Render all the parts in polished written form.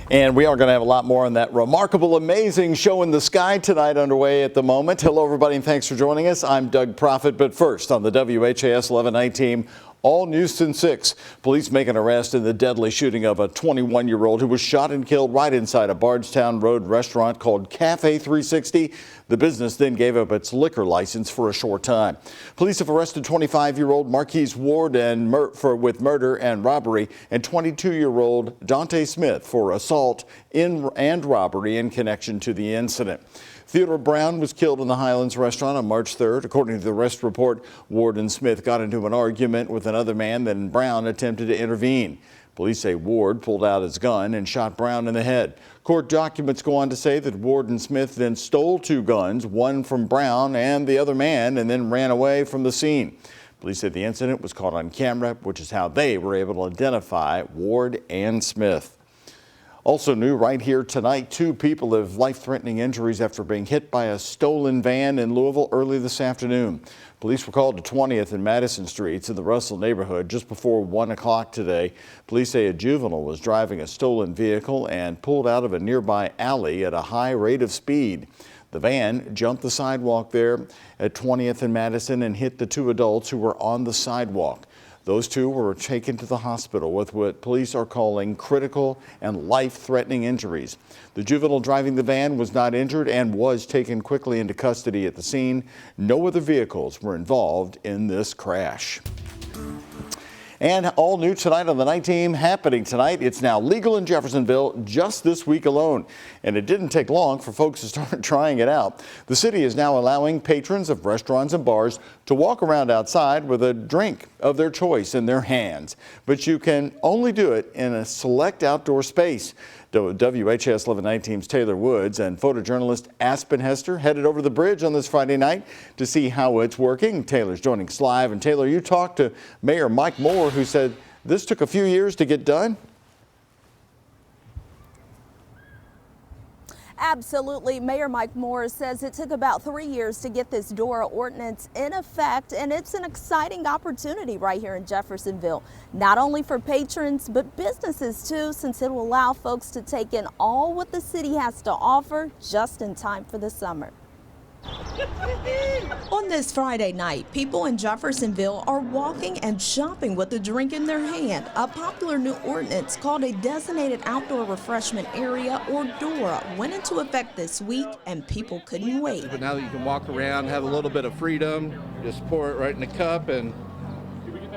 And we are going to have a lot more on that remarkable, amazing show in the sky tonight underway at the moment. Hello, everybody, and thanks for joining us. I'm Doug Proffitt, but first on the WHAS 11 night team, all news till 6. Police make an arrest in the deadly shooting of a 21-year-old who was shot and killed right inside a Bardstown Road restaurant called Cafe 360. The business then gave up its liquor license for a short time. Police have arrested 25-year-old Marquise Ward with murder and robbery and 22-year-old Dante Smith for assault and robbery in connection to the incident. Theodore Brown was killed in the Highlands restaurant on March 3rd. According to the arrest report, Ward and Smith got into an argument with another man, then Brown attempted to intervene. Police say Ward pulled out his gun and shot Brown in the head. Court documents go on to say that Ward and Smith then stole 2 guns, one from Brown and the other man, and then ran away from the scene. Police said the incident was caught on camera, which is how they were able to identify Ward and Smith. Also new right here tonight, 2 people have life-threatening injuries after being hit by a stolen van in Louisville early this afternoon. Police were called to 20th and Madison Streets in the Russell neighborhood just before 1 o'clock today. Police say a juvenile was driving a stolen vehicle and pulled out of a nearby alley at a high rate of speed. The van jumped the sidewalk there at 20th and Madison and hit the 2 adults who were on the sidewalk. Those 2 were taken to the hospital with what police are calling critical and life-threatening injuries. The juvenile driving the van was not injured and was taken quickly into custody at the scene. No other vehicles were involved in this crash. And all new tonight on the night team, happening tonight. It's now legal in Jeffersonville just this week alone. And it didn't take long for folks to start trying it out. The city is now allowing patrons of restaurants and bars to walk around outside with a drink of their choice in their hands. But you can only do it in a select outdoor space. WHAS 11 night team's Taylor Woods and photojournalist Aspen Hester headed over the bridge on this Friday night to see how it's working. Taylor's joining us live. And Taylor, you talked to Mayor Mike Moore, who said this took a few years to get done. Absolutely. Mayor Mike Moore says it took about 3 years to get this DORA ordinance in effect, and it's an exciting opportunity right here in Jeffersonville, not only for patrons but businesses too, since it will allow folks to take in all what the city has to offer just in time for the summer. On this Friday night, people in Jeffersonville are walking and shopping with a drink in their hand. A popular new ordinance called a Designated Outdoor Refreshment Area, or DORA, went into effect this week, and people couldn't wait. But now that you can walk around, have a little bit of freedom, just pour it right in the cup and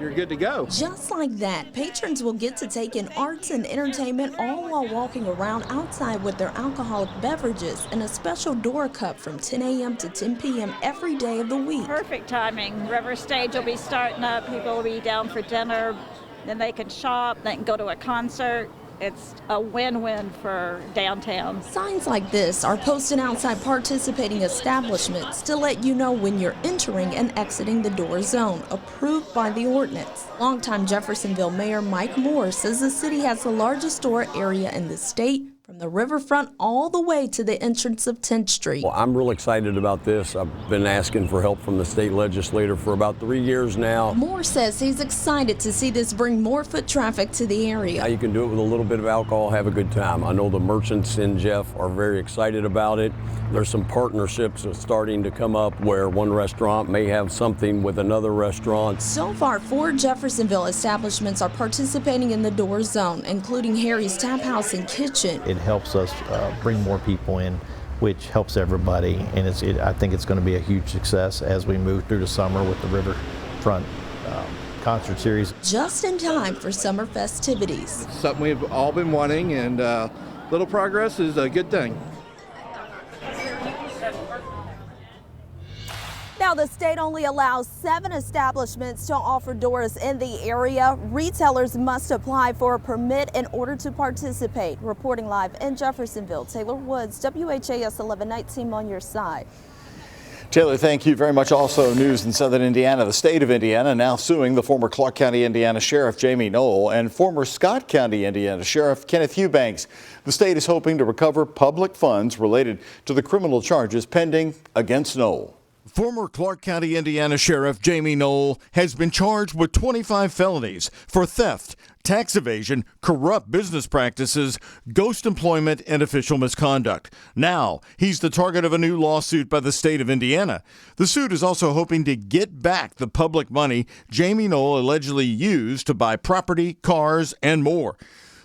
you're good to go. Just like that, patrons will get to take in arts and entertainment all while walking around outside with their alcoholic beverages in a special DORA cup from 10 a.m. to 10 p.m. every day of the week. Perfect timing. River Stage will be starting up. People will be down for dinner. Then they can shop. They can go to a concert. It's a win-win for downtown. Signs like this are posted outside participating establishments to let you know when you're entering and exiting the DORA zone, approved by the ordinance. Longtime Jeffersonville Mayor Mike Moore says the city has the largest DORA area in the state, from the riverfront all the way to the entrance of 10th Street. Well, I'm real excited about this. I've been asking for help from the state legislator for about 3 years now. Moore says he's excited to see this bring more foot traffic to the area. Now you can do it with a little bit of alcohol, have a good time. I know the merchants in Jeff are very excited about it. There's some partnerships starting to come up where one restaurant may have something with another restaurant. So far, 4 Jeffersonville establishments are participating in the DORA zone, including Harry's Tap House and Kitchen. It helps us bring more people in, which helps everybody, and I think it's going to be a huge success as we move through the summer with the Riverfront concert series. Just in time for summer festivities. It's something we've all been wanting, and little progress is a good thing. Now, the state only allows 7 establishments to offer DORAs in the area. Retailers must apply for a permit in order to participate. Reporting live in Jeffersonville, Taylor Woods, WHAS 11 night team on your side. Taylor, thank you very much. Also news in southern Indiana, the state of Indiana now suing the former Clark County, Indiana Sheriff Jamie Knoll and former Scott County, Indiana Sheriff Kenneth Eubanks. The state is hoping to recover public funds related to the criminal charges pending against Knoll. Former Clark County, Indiana Sheriff Jamie Knoll has been charged with 25 felonies for theft, tax evasion, corrupt business practices, ghost employment, and official misconduct. Now, he's the target of a new lawsuit by the state of Indiana. The suit is also hoping to get back the public money Jamie Knoll allegedly used to buy property, cars, and more.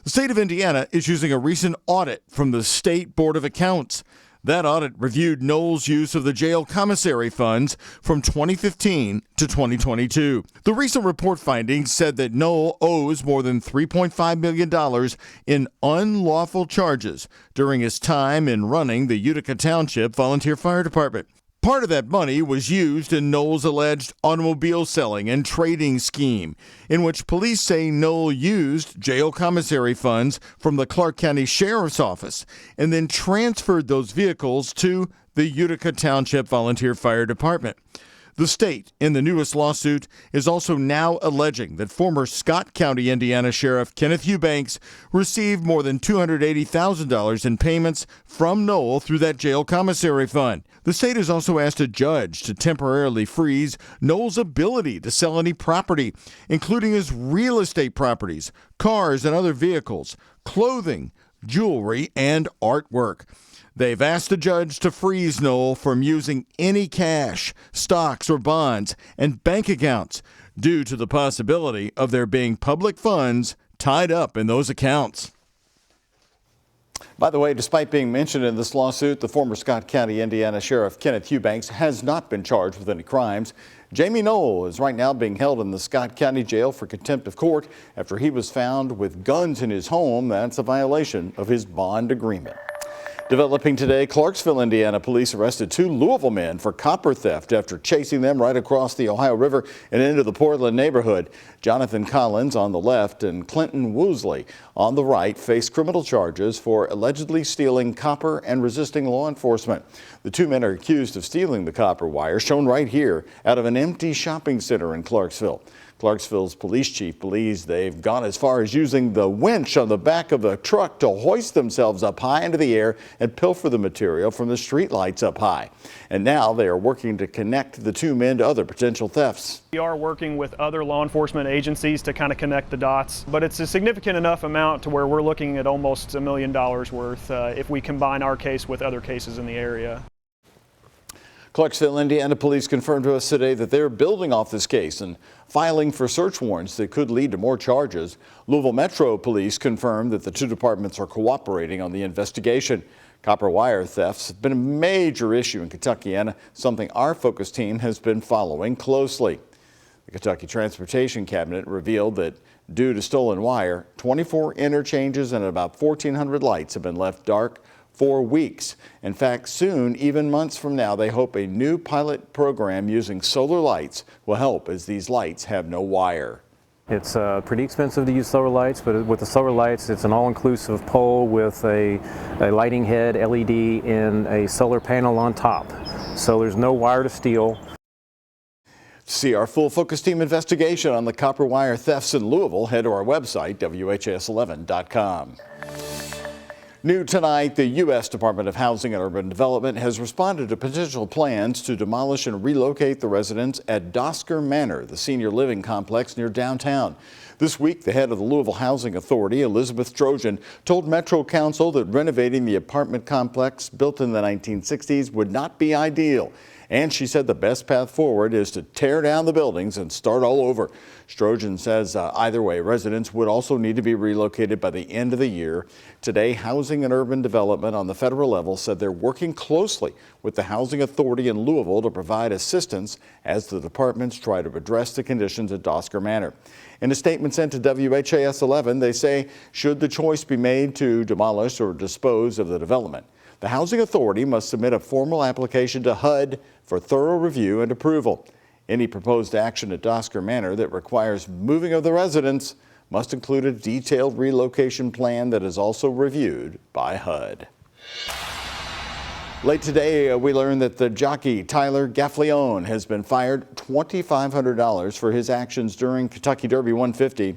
The state of Indiana is using a recent audit from the State Board of Accounts. That audit reviewed Knoll's use of the jail commissary funds from 2015 to 2022. The recent report findings said that Knoll owes more than $3.5 million in unlawful charges during his time in running the Utica Township Volunteer Fire Department. Part of that money was used in Knoll's alleged automobile selling and trading scheme, in which police say Knoll used jail commissary funds from the Clark County Sheriff's Office and then transferred those vehicles to the Utica Township Volunteer Fire Department. The state, in the newest lawsuit, is also now alleging that former Scott County, Indiana Sheriff Kenneth Eubanks received more than $280,000 in payments from Knoll through that jail commissary fund. The state has also asked a judge to temporarily freeze Knoll's ability to sell any property, including his real estate properties, cars and other vehicles, clothing, jewelry, and artwork. They've asked the judge to freeze Knoll from using any cash, stocks, or bonds and bank accounts due to the possibility of there being public funds tied up in those accounts. By the way, despite being mentioned in this lawsuit, the former Scott County, Indiana Sheriff Kenneth Eubanks has not been charged with any crimes. Jamie Knoll is right now being held in the Scott County Jail for contempt of court after he was found with guns in his home. That's a violation of his bond agreement. Developing today, Clarksville, Indiana police arrested 2 Louisville men for copper theft after chasing them right across the Ohio River and into the Portland neighborhood. Jonathan Collins on the left and Clinton Woosley on the right face criminal charges for allegedly stealing copper and resisting law enforcement. The 2 men are accused of stealing the copper wire, shown right here, out of an empty shopping center in Clarksville. Clarksville's police chief believes they've gone as far as using the winch on the back of the truck to hoist themselves up high into the air and pilfer the material from the streetlights up high. And now they are working to connect the 2 men to other potential thefts. We are working with other law enforcement agencies to kind of connect the dots, but it's a significant enough amount to where we're looking at almost $1 million worth if we combine our case with other cases in the area. Clarksville, Indiana police confirmed to us today that they're building off this case and filing for search warrants that could lead to more charges. Louisville Metro Police confirmed that the 2 departments are cooperating on the investigation. Copper wire thefts have been a major issue in Kentucky and something our focus team has been following closely. The Kentucky Transportation Cabinet revealed that due to stolen wire, 24 interchanges and about 1,400 lights have been left dark for weeks. In fact, soon, even months from now, they hope a new pilot program using solar lights will help, as these lights have no wire. It's pretty expensive to use solar lights, but with the solar lights, it's an all-inclusive pole with a lighting head, LED, and a solar panel on top. So there's no wire to steal. To see our full focus team investigation on the copper wire thefts in Louisville, head to our website, WHAS11.com. New tonight, the U.S. Department of Housing and Urban Development has responded to potential plans to demolish and relocate the residents at Dosker Manor, the senior living complex near downtown. This week, the head of the Louisville Housing Authority, Elizabeth Trojan, told Metro Council that renovating the apartment complex built in the 1960s would not be ideal. And she said the best path forward is to tear down the buildings and start all over. Trojan says either way, residents would also need to be relocated by the end of the year. Today, Housing and Urban Development on the federal level said they're working closely with the Housing Authority in Louisville to provide assistance as the departments try to address the conditions at Dosker Manor. In a statement sent to WHAS11, they say should the choice be made to demolish or dispose of the development, the Housing Authority must submit a formal application to HUD for thorough review and approval. Any proposed action at Dosker Manor that requires moving of the residents must include a detailed relocation plan that is also reviewed by HUD. Late today, we learned that the jockey Tyler Gaffalione has been fired $2,500 for his actions during Kentucky Derby 150.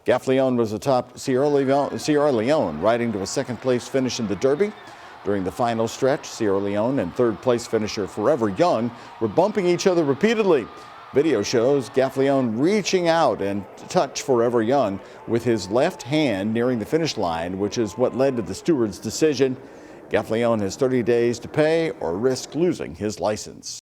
Gaffalione was atop Sierra Leone, riding to a second-place finish in the Derby. During the final stretch, Sierra Leone and third-place finisher Forever Young were bumping each other repeatedly. Video shows Gaffalione reaching out and touch Forever Young with his left hand nearing the finish line, which is what led to the steward's decision. Gaffalione has 30 days to pay or risk losing his license.